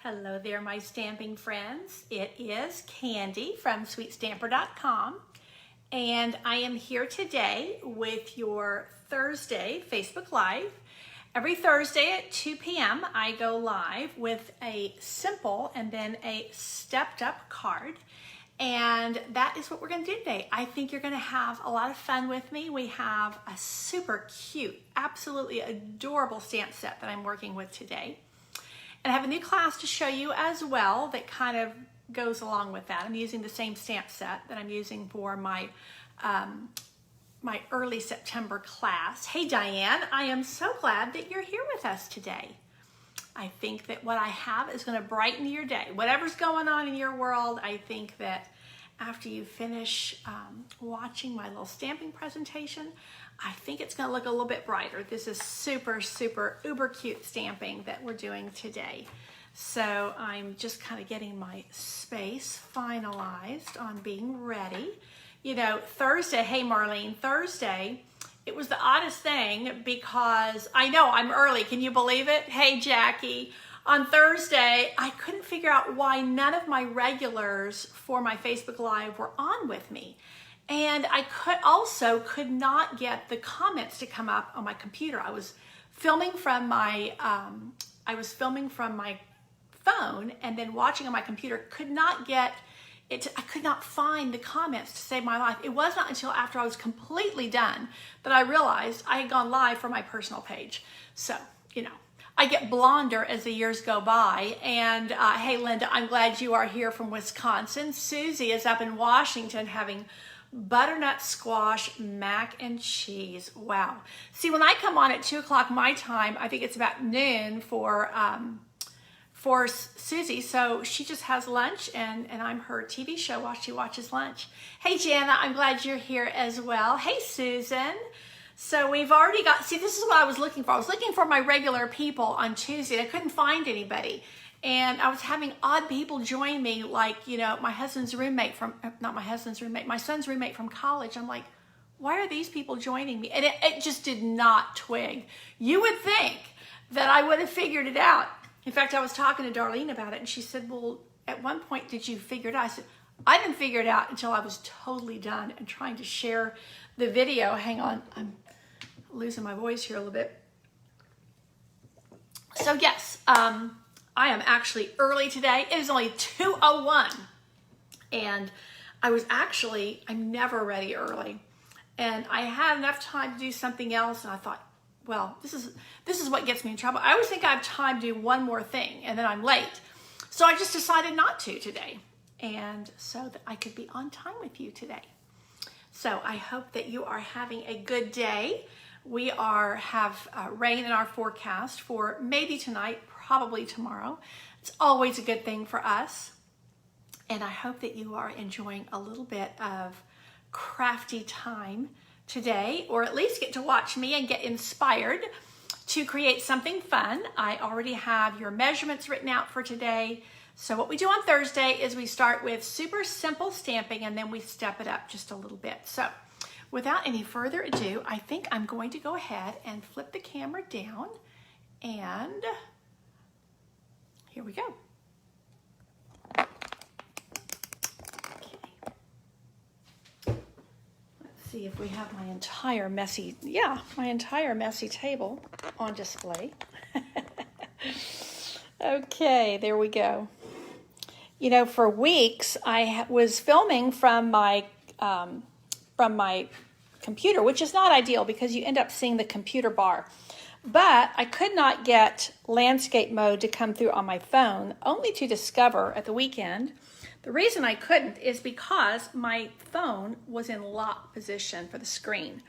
Hello there, my stamping friends. It is Candy from sweetstamper.com, and I am here today with your Thursday Facebook Live. Every Thursday at 2 p.m. I go live with a simple and then a stepped up card, and that is what we're going to do today. I think you're going to have a lot of fun with me. We have a super cute, absolutely adorable stamp set that I'm working with today. And I have a new class to show you as well that kind of goes along with that. I'm using the same stamp set that I'm using for my my early September class. Hey Diane, I am so glad that you're here with us today. I think that what I have is going to brighten your day. Whatever's going on in your world, I think that after you finish watching my little stamping presentation, I think it's going to look a little bit brighter. This is super, super uber cute stamping that we're doing today. So I'm just kind of getting my space finalized on being ready. You know, Thursday, hey Marlene, Thursday, it was the oddest thing because I know I'm early. Can you believe it? Hey Jackie, on Thursday, I couldn't figure out why none of my regulars for my Facebook Live were on with me. And I could not get the comments to come up on my computer. I was filming from my phone and then watching on my computer. Could not get it. I could not find the comments to save my life. It was not until after I was completely done that I realized I had gone live for my personal page. So, you know, I get blonder as the years go by. And hey, Linda, I'm glad you are here from Wisconsin. Susie is up in Washington having butternut squash mac and cheese. Wow. See, when I come on at 2 o'clock my time, I think it's about noon for Susie. So she just has lunch and I'm her TV show while she watches lunch. Hey, Jana, I'm glad you're here as well. Hey, Susan. So we've already got, see, this is what I was looking for. I was looking for my regular people on Tuesday. I couldn't find anybody. And I was having odd people join me, like, you know, my husband's roommate from, not my husband's roommate, my son's roommate from college. I'm like, why are these people joining me? And it just did not twig. You would think that I would have figured it out. In fact, I was talking to Darlene about it, and she said, well, at one point, did you figure it out? I said, I didn't figure it out until I was totally done and trying to share the video. Hang on, I'm losing my voice here a little bit. So yes, I am actually early today. It is only 2:01, and I'm never ready early, and I had enough time to do something else, and I thought, well, this is what gets me in trouble. I always think I have time to do one more thing, and then I'm late. So I just decided not to today, and so that I could be on time with you today. So I hope that you are having a good day. We have rain in our forecast for maybe tonight, probably tomorrow. It's always a good thing for us. And I hope that you are enjoying a little bit of crafty time today, or at least get to watch me and get inspired to create something fun. I already have your measurements written out for today. So what we do on Thursday is we start with super simple stamping and then we step it up just a little bit. So without any further ado, I think I'm going to go ahead and flip the camera down, and here we go. Okay. Let's see if we have my entire messy table on display. Okay, there we go. You know, for weeks I was filming from my computer, which is not ideal because you end up seeing the computer bar. But I could not get landscape mode to come through on my phone, only to discover at the weekend the reason I couldn't is because my phone was in lock position for the screen.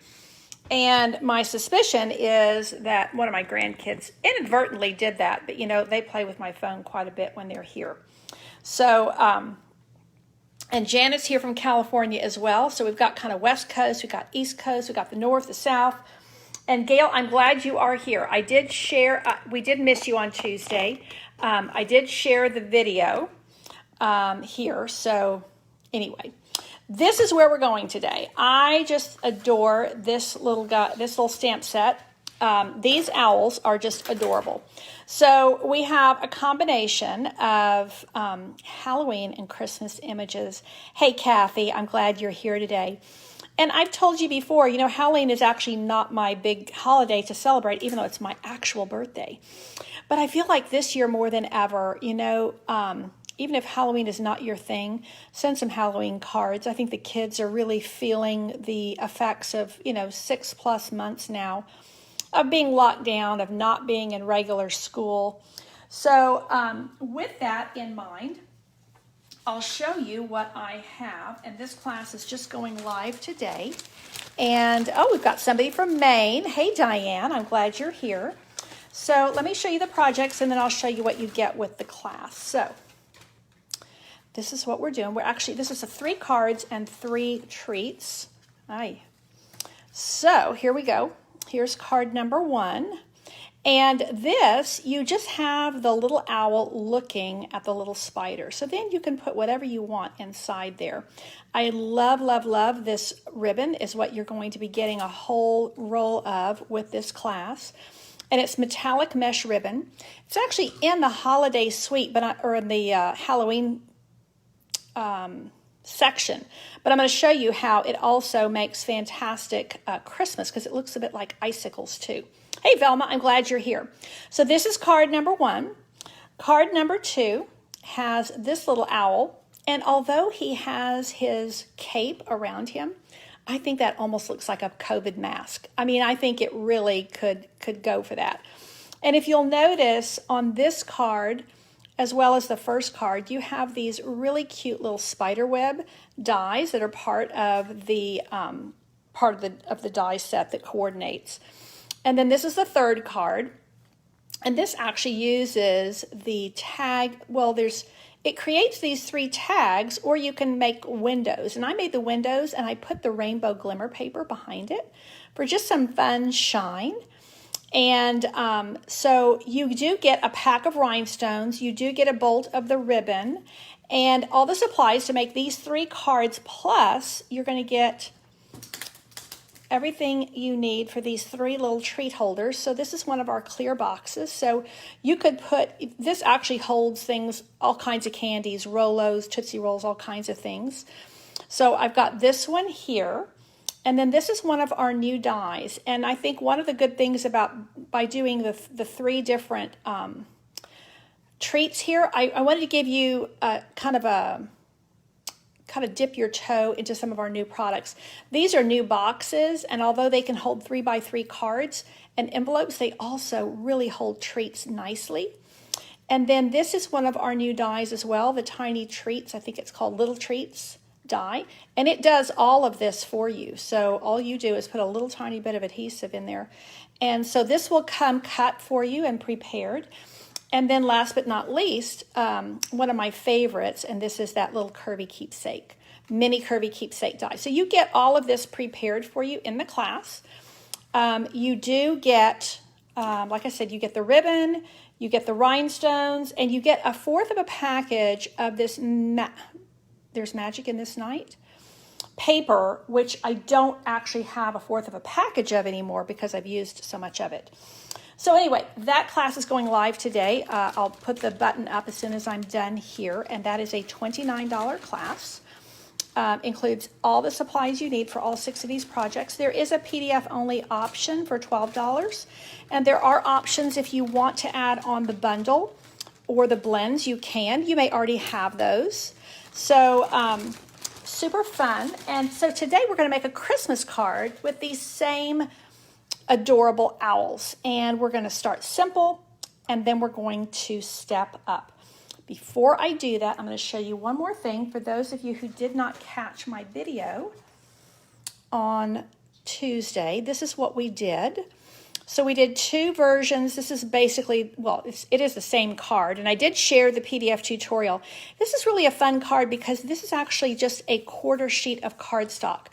And my suspicion is that one of my grandkids inadvertently did that, but you know, they play with my phone quite a bit when they're here. So, and Janet's here from California as well. So we've got kind of West Coast, we've got East Coast, we've got the North, the South. And Gail, I'm glad you are here. I did share, we did miss you on Tuesday. I did share the video here. So anyway, this is where we're going today. I just adore this little stamp set. These owls are just adorable. So we have a combination of Halloween and Christmas images. Hey, Kathy, I'm glad you're here today. And I've told you before, you know, Halloween is actually not my big holiday to celebrate, even though it's my actual birthday. But I feel like this year more than ever, you know, even if Halloween is not your thing, send some Halloween cards. I think the kids are really feeling the effects of, you know, 6+ months now of being locked down, of not being in regular school. So with that in mind, I'll show you what I have, and this class is just going live today. And, oh, we've got somebody from Maine. Hey, Diane, I'm glad you're here. So let me show you the projects, and then I'll show you what you get with the class. So this is what we're doing. This is 3 cards and 3 treats. Aye. So here we go. Here's card number 1. And this, you just have the little owl looking at the little spider. So then you can put whatever you want inside there. I love, love, love this ribbon is what you're going to be getting a whole roll of with this class. And it's metallic mesh ribbon. It's actually in the holiday suite, or in the Halloween section. But I'm going to show you how it also makes fantastic Christmas, because it looks a bit like icicles too. Hey, Velma, I'm glad you're here. So this is card number 1. Card number 2 has this little owl, and although he has his cape around him, I think that almost looks like a COVID mask. I mean, I think it really could go for that. And if you'll notice on this card, as well as the first card, you have these really cute little spider web dies that are part of the die set that coordinates. And then this is the third card, and this actually uses the tag. Well, it creates these 3 tags, or you can make windows. And I made the windows, and I put the rainbow glimmer paper behind it for just some fun shine. And so you do get a pack of rhinestones, you do get a bolt of the ribbon, and all the supplies to make these 3 cards, plus you're going to get everything you need for these 3 little treat holders. So this is one of our clear boxes. So you could this actually holds things, all kinds of candies, Rolos, Tootsie Rolls, all kinds of things. So I've got this one here. And then this is one of our new dies. And I think one of the good things by doing the 3 different treats here, I wanted to give you kind of dip your toe into some of our new products. These are new boxes, and although they can hold 3x3 cards and envelopes, they also really hold treats nicely. And then this is one of our new dies as well, the Tiny Treats. I think it's called Little Treats die, and it does all of this for you. So all you do is put a little tiny bit of adhesive in there, and so this will come cut for you and prepared. And then last but not least, one of my favorites, and this is that little curvy keepsake, mini curvy keepsake die. So you get all of this prepared for you in the class. You do get, like I said, you get the ribbon, you get the rhinestones, and you get 1/4 of a package of this There's Magic in This Night paper, which I don't actually have 1/4 of a package of anymore because I've used so much of it. So anyway, that class is going live today. I'll put the button up as soon as I'm done here, and that is a $29 class. Includes all the supplies you need for all 6 of these projects. There is a PDF only option for $12, and there are options if you want to add on the bundle or the blends. You can. You may already have those. So super fun. And so today we're going to make a Christmas card with these same adorable owls. And we're going to start simple, and then we're going to step up. Before I do that, I'm going to show you one more thing for those of you who did not catch my video on Tuesday. This is what we did. So we did 2 versions. This is basically, well, it is the same card, and I did share the PDF tutorial. This is really a fun card because this is actually just a 1/4 sheet of cardstock.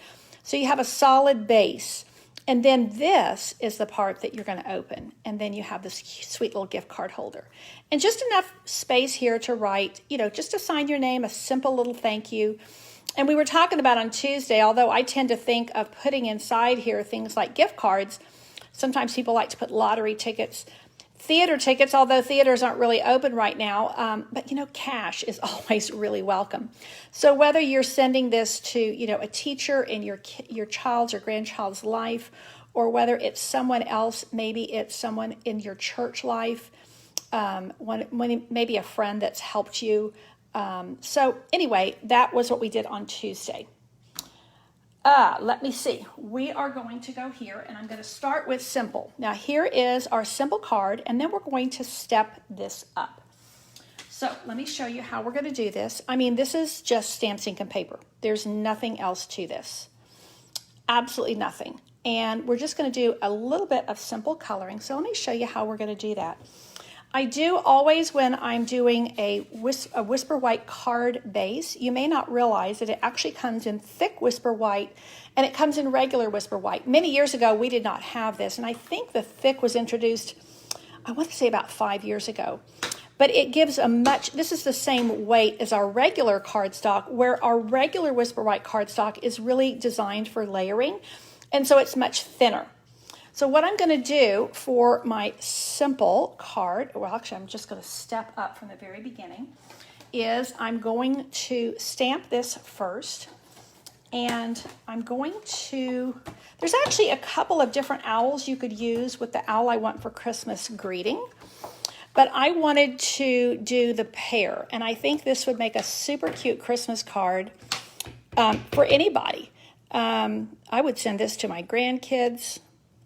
So you have a solid base, and then this is the part that you're going to open, and then you have this sweet little gift card holder. And just enough space here to write, just to sign your name, a simple little thank you. And we were talking about on Tuesday, although I tend to think of putting inside here things like gift cards, sometimes people like to put lottery tickets, theater tickets, although theaters aren't really open right now, but cash is always really welcome. So whether you're sending this to, a teacher in your child's or grandchild's life, or whether it's someone else, maybe it's someone in your church life, maybe a friend that's helped you. So anyway, that was what we did on Tuesday. Let me see. We are going to go here, and I'm going to start with simple. Now, here is our simple card, and then we're going to step this up. So let me show you how we're going to do this. I mean, this is just stamps, ink, and paper. There's nothing else to this. Absolutely nothing. And we're just going to do a little bit of simple coloring. So let me show you how we're going to do that. I do always, when I'm doing a Whisper White card base, you may not realize that it actually comes in thick Whisper White and it comes in regular Whisper White. Many years ago, we did not have this, and I think the thick was introduced, I want to say about 5 years ago. But it gives this is the same weight as our regular cardstock, where our regular Whisper White cardstock is really designed for layering, and so it's much thinner. So what I'm going to do for my simple card, well, actually, I'm just going to step up from the very beginning, is I'm going to stamp this first, and I'm going to, there's actually a couple of different owls you could use with the owl I want for Christmas greeting, but I wanted to do the pear, and I think this would make a super cute Christmas card for anybody. I would send this to my grandkids.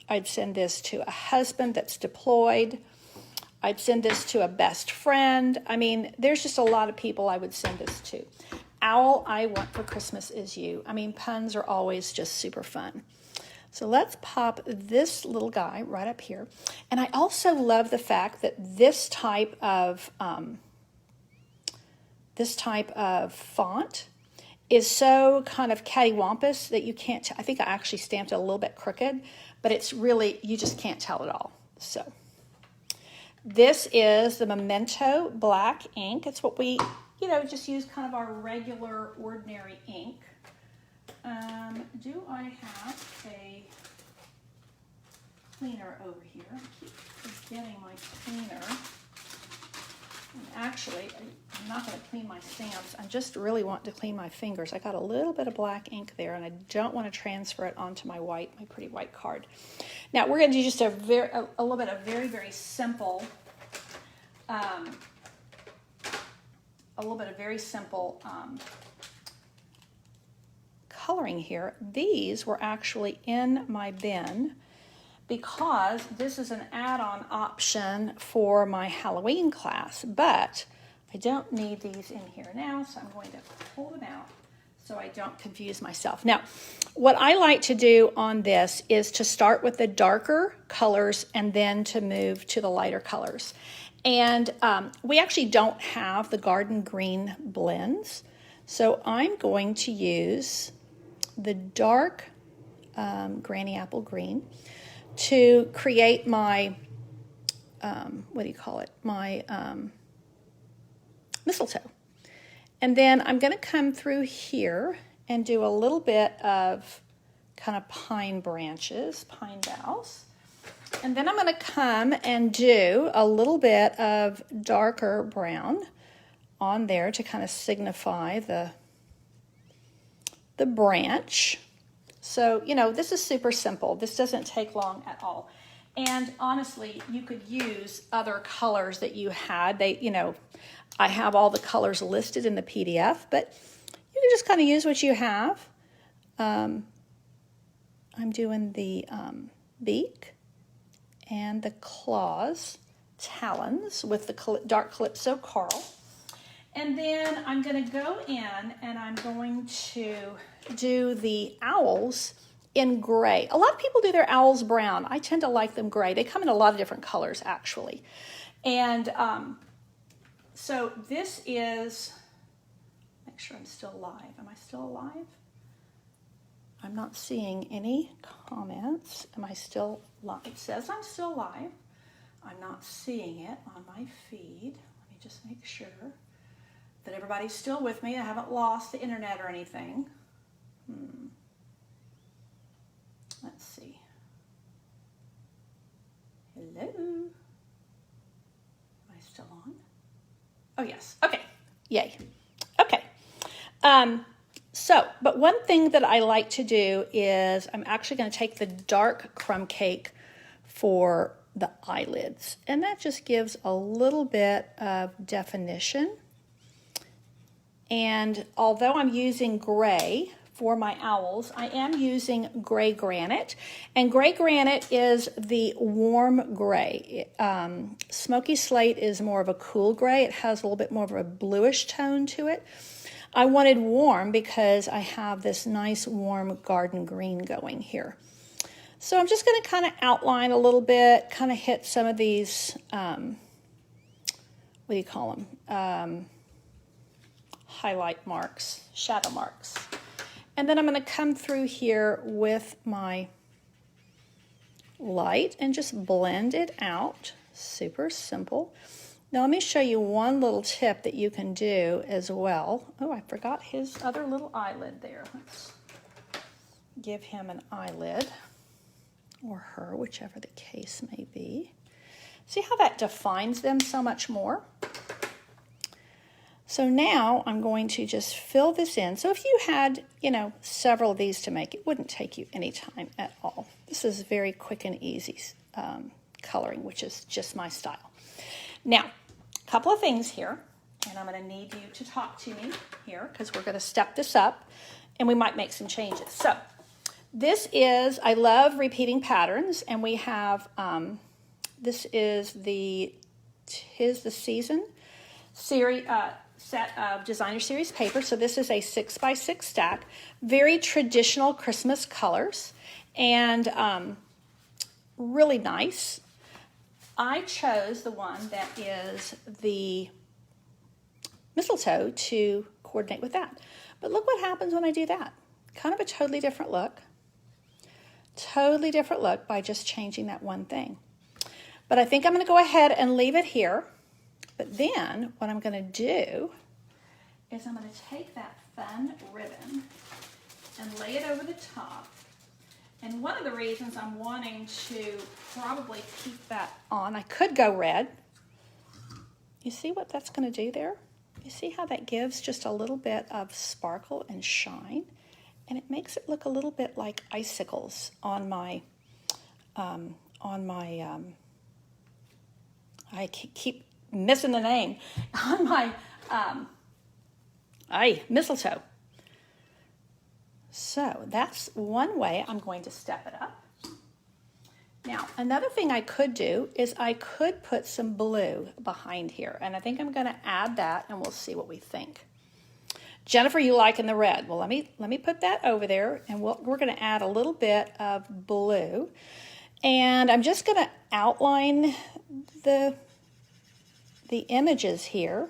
I'd send this to a husband that's deployed. I'd send this to a best friend. I mean, there's just a lot of people I would send this to. Owl I want for Christmas is you. I mean, puns are always just super fun. So let's pop this little guy right up here. And I also love the fact that this type of font is so kind of cattywampus that you can't, I think I actually stamped it a little bit crooked, but it's really, you just can't tell at all. So this is the Memento Black Ink. It's what we, just use kind of our regular, ordinary ink. Do I have a cleaner over here? I keep forgetting my cleaner. And actually, I'm not going to clean my stamps. I just really want to clean my fingers. I got a little bit of black ink there, and I don't want to transfer it onto my pretty white card. Now, we're going to do just a little bit of very, very simple, coloring here. These were actually in my bin because this is an add-on option for my Halloween class, but I don't need these in here now, so I'm going to pull them out so I don't confuse myself. Now, what I like to do on this is to start with the darker colors and then to move to the lighter colors. And we actually don't have the garden green blends, so I'm going to use the dark Granny Apple Green to create my, my mistletoe. And then I'm going to come through here and do a little bit of kind of pine branches, pine boughs. And then I'm going to come and do a little bit of darker brown on there to kind of signify the branch. So, this is super simple. This doesn't take long at all. And honestly, you could use other colors that you had. I have all the colors listed in the PDF, but you can just kind of use what you have. I'm doing the beak and the claws, talons with the dark Calypso Coral. And then I'm going to go in and I'm going to do the owls in gray. A lot of people do their owls brown. I tend to like them gray. They come in a lot of different colors, actually. And so this is, make sure I'm still live. Am I still alive? I'm not seeing any comments. Am I still live? It says I'm still live. I'm not seeing it on my feed. Let me just make sure that everybody's still with me. I haven't lost the internet or anything. Let's see. Oh, yes. Okay. Yay. Okay. But one thing that I like to do is I'm actually going to take the dark crumb cake for the eyelids. And that just gives a little bit of definition. And although I'm using gray for my owls, I am using gray granite. And gray granite is the warm gray. Smoky slate is more of a cool gray. It has a little bit more of a bluish tone to it. I wanted warm because I have this nice warm garden green going here. So I'm just going to kind of outline a little bit, kind of hit some of these, what do you call them? Highlight marks, shadow marks. And then I'm going to come through here with my light and just blend it out. Super simple. Now let me show you one little tip that you can do as well. Oh, I forgot his other little eyelid there. Let's give him an eyelid, or her, whichever the case may be. See how that defines them so much more? So now I'm going to just fill this in. So if you had, several of these to make, it wouldn't take you any time at all. This is very quick and easy coloring, which is just my style. Now, a couple of things here, and I'm going to need you to talk to me here because we're going to step this up and we might make some changes. So this is, I love repeating patterns, and we have, this is the 'Tis the Season series, set of designer series paper. So this is a 6x6 stack, very traditional Christmas colors, and really nice. I chose the one that is the mistletoe to coordinate with that. But look what happens when I do that. Kind of a totally different look. Totally different look by just changing that one thing. But I think I'm going to go ahead and leave it here. But then what I'm going to do is I'm going to take that fun ribbon and lay it over the top. And one of the reasons I'm wanting to probably keep that on, I could go red. You see what that's going to do there? You see how that gives just a little bit of sparkle and shine? And it makes it look a little bit like icicles on my, I keep missing the name, on my, mistletoe. So that's one way I'm going to step it up. Now, another thing I could do is I could put some blue behind here, and I think I'm going to add that, and we'll see what we think. Jennifer, you liking the red? Well, let me put that over there, and we're going to add a little bit of blue, and I'm just going to outline the images here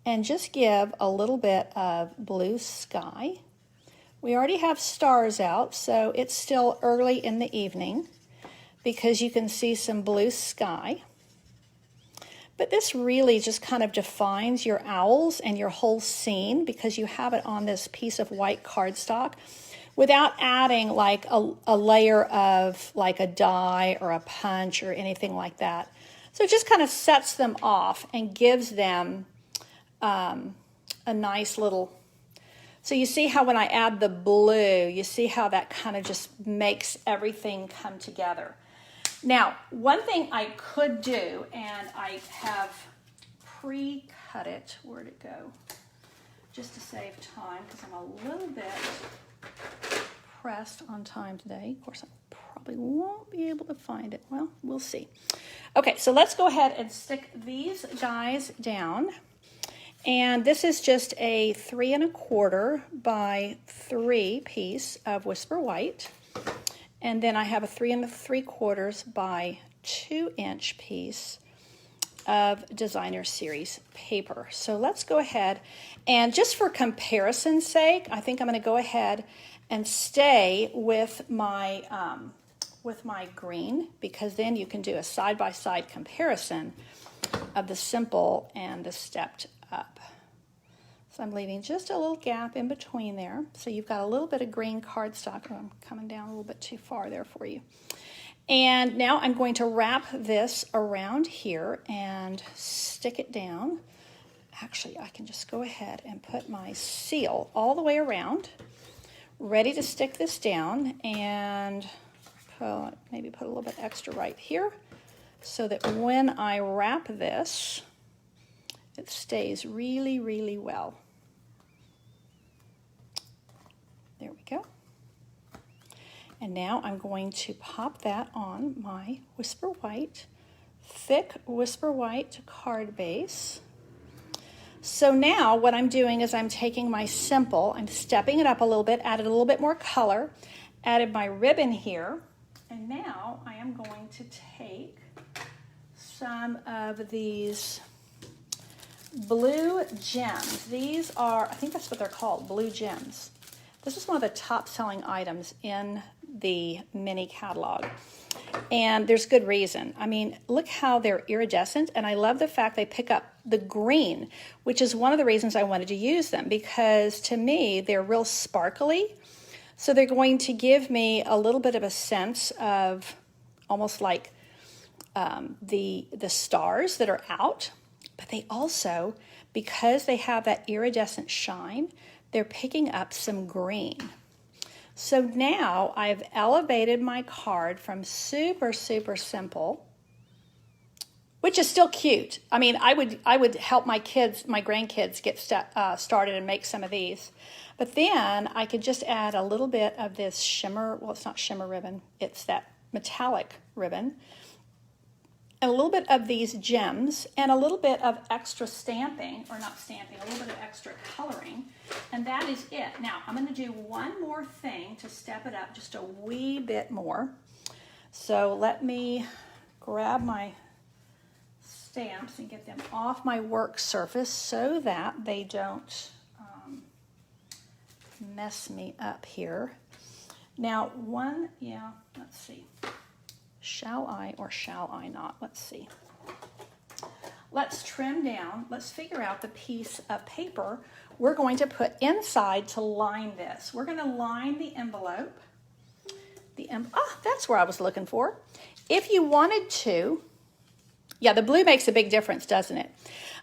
and just give a little bit of blue sky. We already have stars out, so it's still early in the evening because you can see some blue sky. But this really just kind of defines your owls and your whole scene because you have it on this piece of white cardstock without adding like a layer of like a die or a punch or anything like that. So it just kind of sets them off and gives them a nice little... So you see how when I add the blue, you see how that kind of just makes everything come together. Now, one thing I could do, and I have pre-cut it, where'd it go? Just to save time, because I'm a little bit pressed on time today. Of course, I probably won't be able to find it. Well, we'll see. Okay, so let's go ahead and stick these guys down. And this is just a 3 1/4 by 3 piece of Whisper White. And then I have a 3 3/4 by 2 inch piece of designer series paper. So let's go ahead and just for comparison's sake, I think I'm going to go ahead and stay with my green, because then you can do a side-by-side comparison of the simple and the stepped up. So I'm leaving just a little gap in between there. So you've got a little bit of green cardstock. Oh, I'm coming down a little bit too far there for you. And now I'm going to wrap this around here and stick it down. actually I can just go ahead and put my seal all the way around, ready to stick this down, and maybe put a little bit extra right here so that when I wrap this, it stays really, really well. There we go. And now I'm going to pop that on my Whisper White, thick Whisper White card base. So now what I'm doing is I'm taking my simple, I'm stepping it up a little bit, added a little bit more color, added my ribbon here, and now I am going to take some of these blue gems. These are, I think that's what they're called, blue gems. This is one of the top selling items in the mini catalog. And there's good reason. I mean, look how they're iridescent, and I love the fact they pick up the green, which is one of the reasons I wanted to use them, because to me, they're real sparkly. So they're going to give me a little bit of a sense of almost like the stars that are out, but they also, because they have that iridescent shine, they're picking up some green. So now I've elevated my card from super, super simple, which is still cute. I mean, I would help my kids, my grandkids get started and make some of these. But then I could just add a little bit of this shimmer, well, it's not shimmer ribbon, it's that metallic ribbon, and a little bit of these gems, and a little bit of extra stamping, or not stamping, a little bit of extra coloring, and that is it. Now, I'm going to do one more thing to step it up just a wee bit more. So let me grab my stamps and get them off my work surface so that they don't mess me up here. Now, let's see. Shall I or shall I not? Let's see. Let's trim down. Let's figure out the piece of paper we're going to put inside to line this. We're going to line the envelope. That's where I was looking for. If you wanted to, yeah, the blue makes a big difference, doesn't it?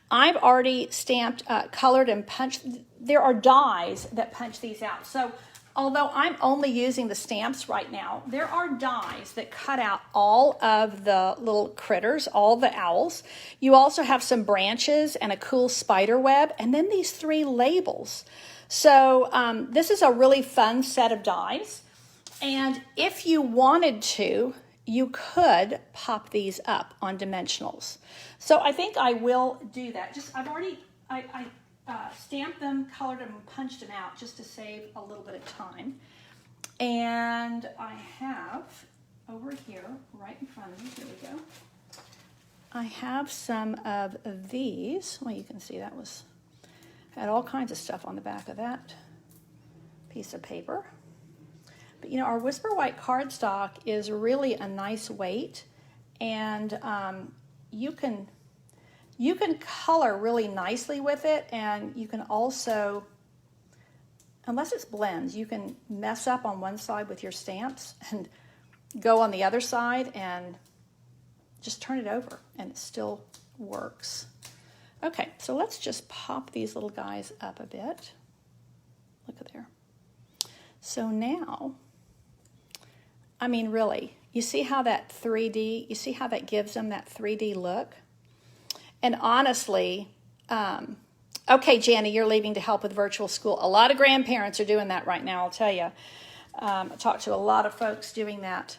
I've already stamped, colored, and punched. There are dies that punch these out. So although I'm only using the stamps right now, there are dies that cut out all of the little critters, all the owls. You also have some branches and a cool spider web, and then these 3 labels. So this is a really fun set of dies. And if you wanted to, you could pop these up on dimensionals. So I think I will do that. I've already stamped them, colored them, and punched them out just to save a little bit of time. And I have over here, right in front of me, here we go. I have some of these. Well, you can see that had all kinds of stuff on the back of that piece of paper. But you know, our Whisper White cardstock is really a nice weight, and you can color really nicely with it, and you can also, unless it's blends, you can mess up on one side with your stamps and go on the other side and just turn it over, and it still works. Okay, so let's just pop these little guys up a bit. Look at there. So now, I mean, really, you see how that 3D, you see how that gives them that 3D look? And honestly, okay, Jana, you're leaving to help with virtual school. A lot of grandparents are doing that right now, I'll tell you. I talked to a lot of folks doing that.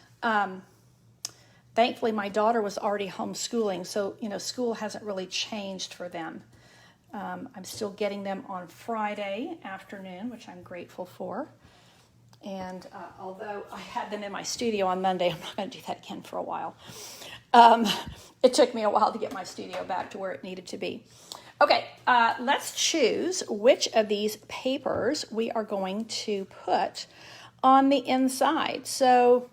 Thankfully, my daughter was already homeschooling, so, you know, school hasn't really changed for them. I'm still getting them on Friday afternoon, which I'm grateful for. And although I had them in my studio on Monday, I'm not going to do that again for a while. It took me a while to get my studio back to where it needed to be. Okay, let's choose which of these papers we are going to put on the inside. So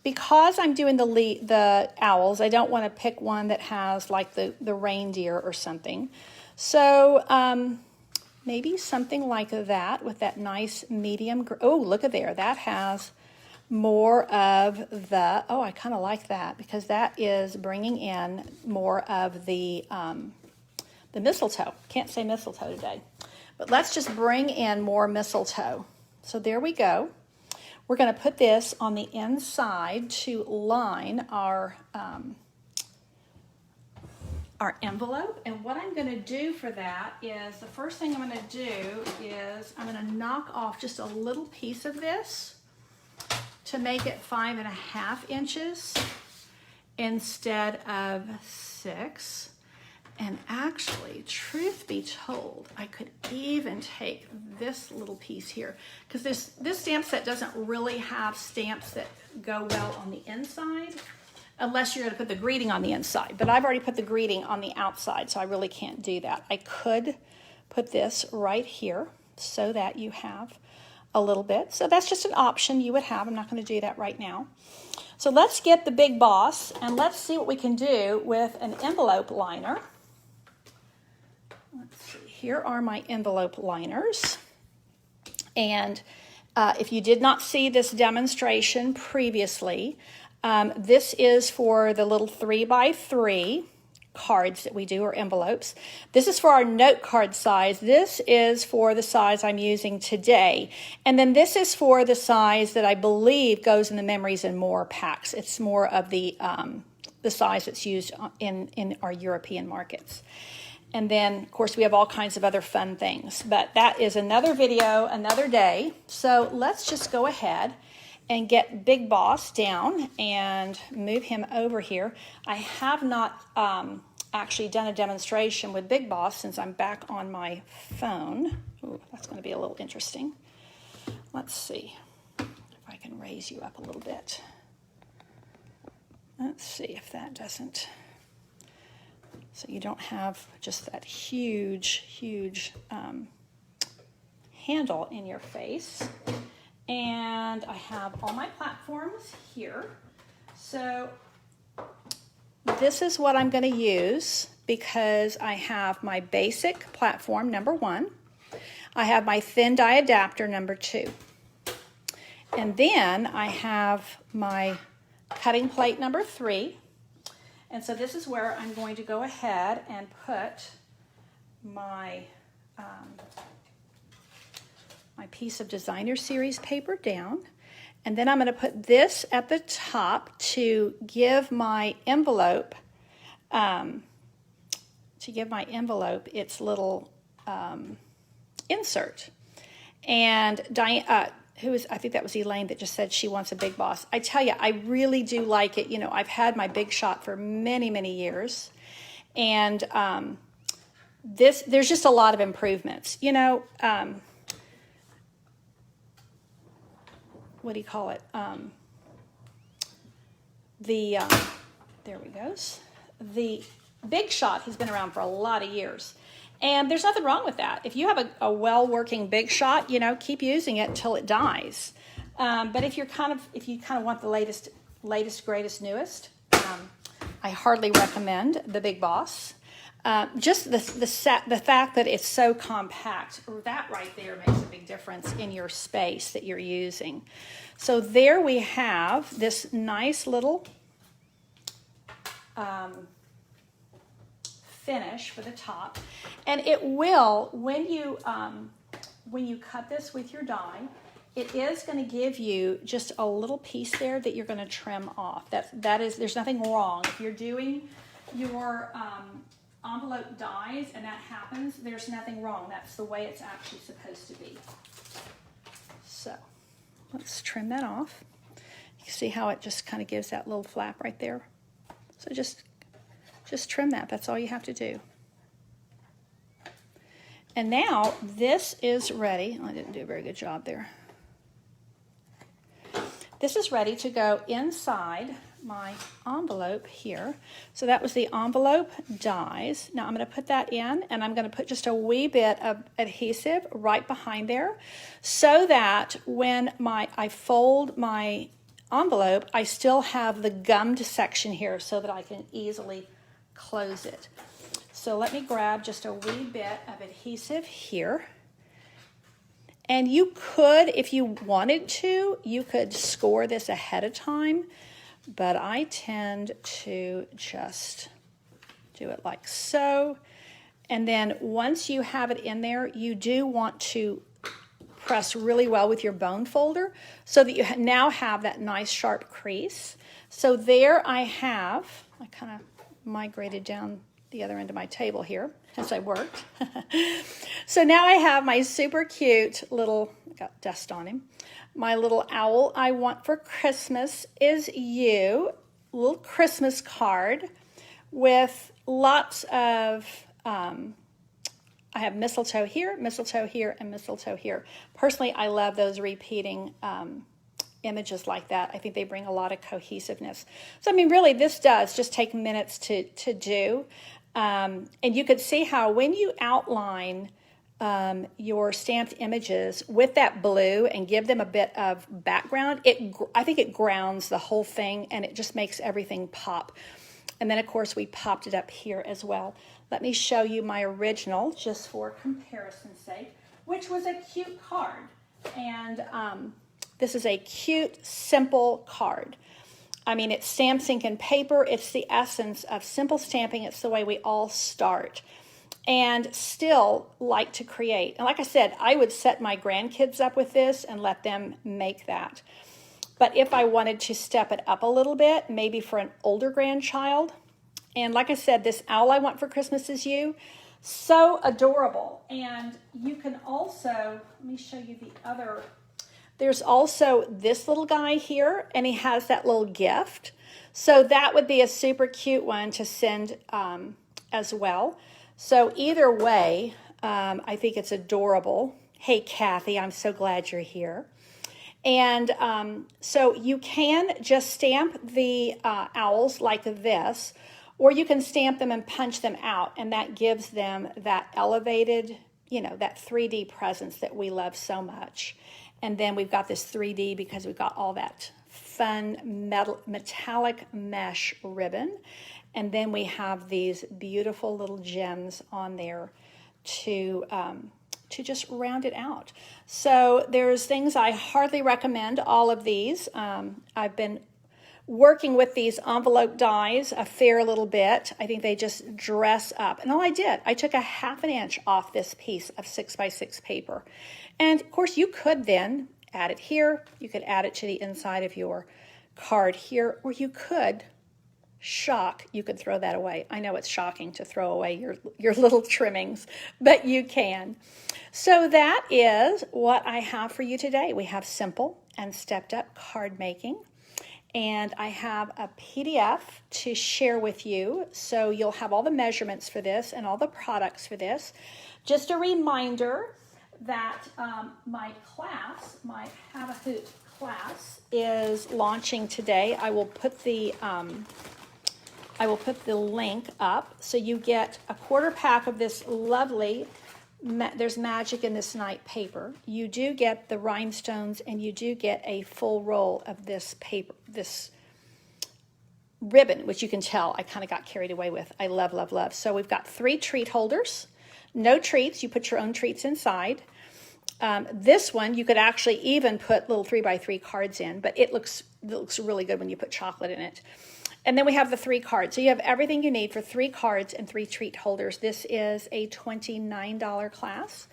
because I'm doing the owls, I don't want to pick one that has like the reindeer or something. So maybe something like that with that nice medium. Oh, look at there. That has more of the, I kind of like that because that is bringing in more of the the mistletoe. Can't say mistletoe today. But let's just bring in more mistletoe. So there we go. We're going to put this on the inside to line our envelope. And what I'm going to do for that is, the first thing I'm going to do is I'm going to knock off just a little piece of this to make it 5.5 inches instead of 6. And actually, truth be told, I could even take this little piece here, because this stamp set doesn't really have stamps that go well on the inside, unless you're going to put the greeting on the inside. But I've already put the greeting on the outside, so I really can't do that. I could put this right here so that you have a little bit. So that's just an option you would have. I'm not going to do that right now. So let's get the Big Boss, and let's see what we can do with an envelope liner. Let's see. Here are my envelope liners. And if you did not see this demonstration previously, this is for the little 3x3 cards that we do, or envelopes. This is for our note card size. This is for the size I'm using today. And then this is for the size that I believe goes in the Memories and More packs. It's more of the size that's used in our European markets. And then, of course, we have all kinds of other fun things. But that is another video, another day. So let's just go ahead and get Big Boss down and move him over here. I have not actually done a demonstration with Big Boss since I'm back on my phone. Ooh, that's going to be a little interesting. Let's see if I can raise you up a little bit. Let's see if that doesn't... So you don't have just that huge handle in your face. And I have all my platforms here. So this is what I'm going to use, because I have my basic platform, number 1. I have my thin die adapter, number 2. And then I have my cutting plate, number 3. And so this is where I'm going to go ahead and put my my piece of Designer Series paper down. And then I'm going to put this at the top to give my envelope its little insert. And Diane, I think that was Elaine that just said she wants a Big Boss. I tell you, I really do like it. You know, I've had my Big Shot for many, many years. And there's just a lot of improvements. You know, what do you call it? There we goes. The Big Shot has been around for a lot of years. And there's nothing wrong with that. If you have a well-working Big Shot, you know, keep using it until it dies. But if you kind of want the latest, greatest, newest, I hardly recommend the Big Boss. Just the fact that it's so compact, that right there makes a big difference in your space that you're using. So there we have this nice little finish for the top, and it will, when you cut this with your die, it is going to give you just a little piece there that you're going to trim off. That is, there's nothing wrong if you're doing your envelope dies and that happens. There's nothing wrong. That's the way it's actually supposed to be. So let's trim that off. You see how it just kind of gives that little flap right there. So just trim that. That's all you have to do. And now this is ready. I didn't do a very good job there. This is ready to go inside my envelope here. So that was the envelope dies. Now I'm going to put that in, and I'm going to put just a wee bit of adhesive right behind there, so that when I fold my envelope, I still have the gummed section here so that I can easily close it. So let me grab just a wee bit of adhesive here. And you could, if you wanted to, you could score this ahead of time, but I tend to just do it like so. And then once you have it in there, you do want to press really well with your bone folder so that you now have that nice sharp crease. So there I kind of migrated down the other end of my table here as I worked. So now I have my super cute little, got dust on him, my little owl I want for Christmas is you, little Christmas card with lots of, I have mistletoe here, and mistletoe here. Personally, I love those repeating images like that. I think they bring a lot of cohesiveness. So, I mean, really, this does just take minutes to do. And you could see how when you outline your stamped images with that blue and give them a bit of background, I think it grounds the whole thing, and it just makes everything pop. And then, of course, we popped it up here as well. Let me show you my original, just for comparison's sake, which was a cute card. And this is a cute, simple card. I mean, it's stamps, ink, and paper. It's the essence of simple stamping. It's the way we all start and still like to create. And like I said, I would set my grandkids up with this and let them make that. But if I wanted to step it up a little bit, maybe for an older grandchild, and like I said, this owl I want for Christmas is you, so adorable. And you can also, let me show you the other. There's also this little guy here, and he has that little gift. So that would be a super cute one to send as well. So either way, I think it's adorable. Hey, Kathy, I'm so glad you're here. And so you can just stamp the owls like this, or you can stamp them and punch them out, and that gives them that elevated, that 3D presence that we love so much. And then we've got this 3D because we've got all that fun metallic mesh ribbon. And then we have these beautiful little gems on there to just round it out. So there's things I hardly recommend, all of these. I've been working with these envelope dies a fair little bit. I think they just dress up. And all I did, I took a 1/2 inch off this piece of 6x6 paper. And of course you could then add it here. You could add it to the inside of your card here, or you could you could throw that away. I know it's shocking to throw away your little trimmings, but you can. So that is what I have for you today. We have simple and stepped up card making. And I have a PDF to share with you. So you'll have all the measurements for this and all the products for this. Just a reminder that my class, my Have a Hoot class, is launching today. I will put the link up. So you get a 1/4 pack of this lovely, there's magic in this night paper. You do get the rhinestones, and you do get a full roll of this paper, this ribbon, which you can tell I kind of got carried away with. I love, love, love. So we've got 3 treat holders. No treats. You put your own treats inside. This one, you could actually even put little 3x3 cards in, but it looks really good when you put chocolate in it. And then we have the 3 cards. So you have everything you need for 3 cards and 3 treat holders. This is a $29 class.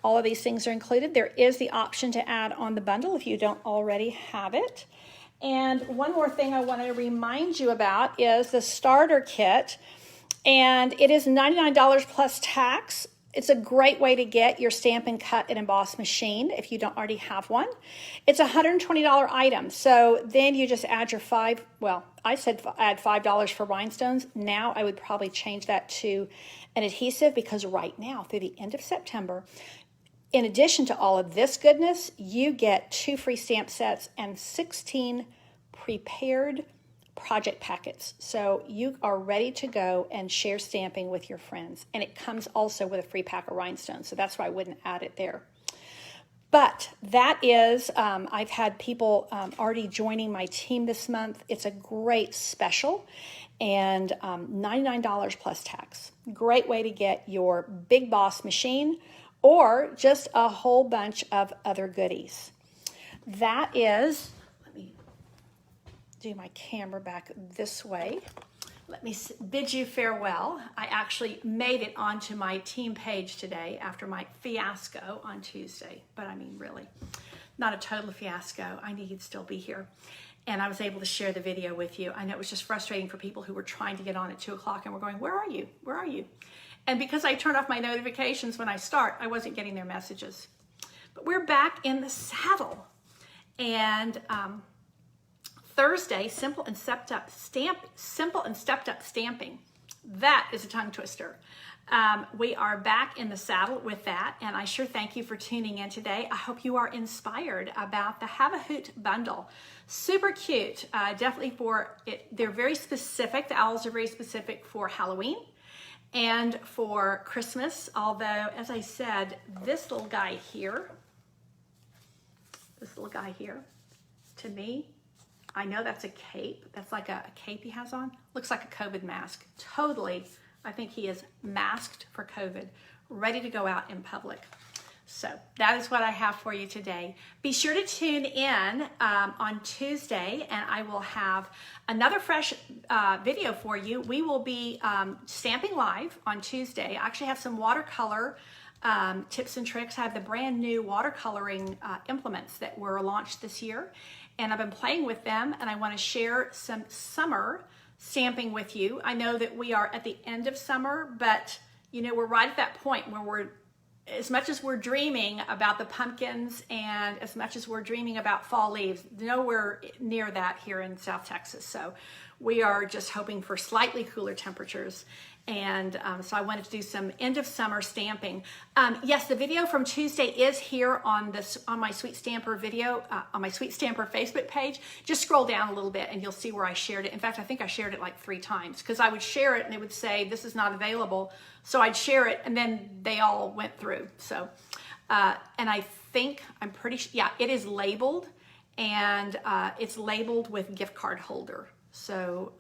All of these things are included. There is the option to add on the bundle if you don't already have it. And one more thing I want to remind you about is the starter kit. And it is $99 plus tax. It's a great way to get your Stampin' Cut and Emboss machine if you don't already have one. It's a $120 item. So then you just add your I said add $5 for rhinestones. Now I would probably change that to an adhesive, because right now through the end of September, in addition to all of this goodness, you get 2 free stamp sets and 16 prepared project packets. So you are ready to go and share stamping with your friends. And it comes also with a free pack of rhinestones. So that's why I wouldn't add it there. But that is, I've had people already joining my team this month. It's a great special, and $99 plus tax. Great way to get your Big Boss machine or just a whole bunch of other goodies. That is, let me do my camera back this way. let me bid you farewell. I actually made it onto my team page today after my fiasco on Tuesday. But I mean, really, not a total fiasco. I knew you'd still be here. And I was able to share the video with you. I know it was just frustrating for people who were trying to get on at 2 o'clock and were going, where are you? Where are you? And because I turned off my notifications when I start, I wasn't getting their messages. But we're back in the saddle. And Thursday, simple and stepped up stamping. That is a tongue twister. We are back in the saddle with that, and I sure thank you for tuning in today. I hope you are inspired about the Have a Hoot Bundle. Super cute, definitely for it. They're very specific. The owls are very specific for Halloween and for Christmas, although, as I said, this little guy here, to me, I know that's a cape. That's like a cape he has on. Looks like a COVID mask. Totally, I think he is masked for COVID, ready to go out in public. So that is what I have for you today. Be sure to tune in on Tuesday, and I will have another fresh video for you. We will be stamping live on Tuesday. I actually have some watercolor tips and tricks. I have the brand new watercoloring implements that were launched this year, and I've been playing with them, and I want to share some summer stamping with you. I know that we are at the end of summer, but you know, we're right at that point where as much as we're dreaming about the pumpkins and as much as we're dreaming about fall leaves, nowhere near that here in South Texas. So we are just hoping for slightly cooler temperatures. And so I wanted to do some end of summer stamping. Yes, the video from Tuesday is here on my Sweet Stamper video, on my Sweet Stamper Facebook page. Just scroll down a little bit and you'll see where I shared it. In fact, I think I shared it like 3 times because I would share it and it would say, this is not available. So I'd share it and then they all went through. So, and I think, I'm pretty sure, yeah, it is labeled and it's labeled with gift card holder. So,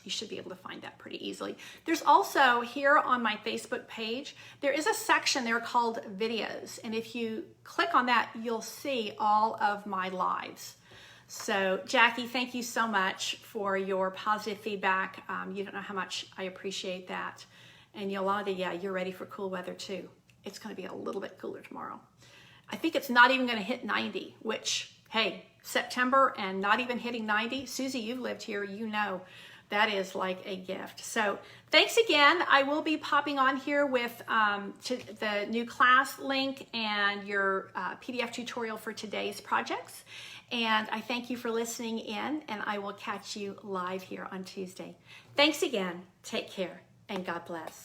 you should be able to find that pretty easily. There's also here on my Facebook page, there is a section there called videos. And if you click on that, you'll see all of my lives. So Jackie, thank you so much for your positive feedback. You don't know how much I appreciate that. And Yolanda, yeah, you're ready for cool weather too. It's gonna be a little bit cooler tomorrow. I think it's not even gonna hit 90, which, hey, September and not even hitting 90. Susie, you've lived here, you know. That is like a gift. So thanks again. I will be popping on here with the new class link and your PDF tutorial for today's projects. And I thank you for listening in, and I will catch you live here on Tuesday. Thanks again. Take care, and God bless.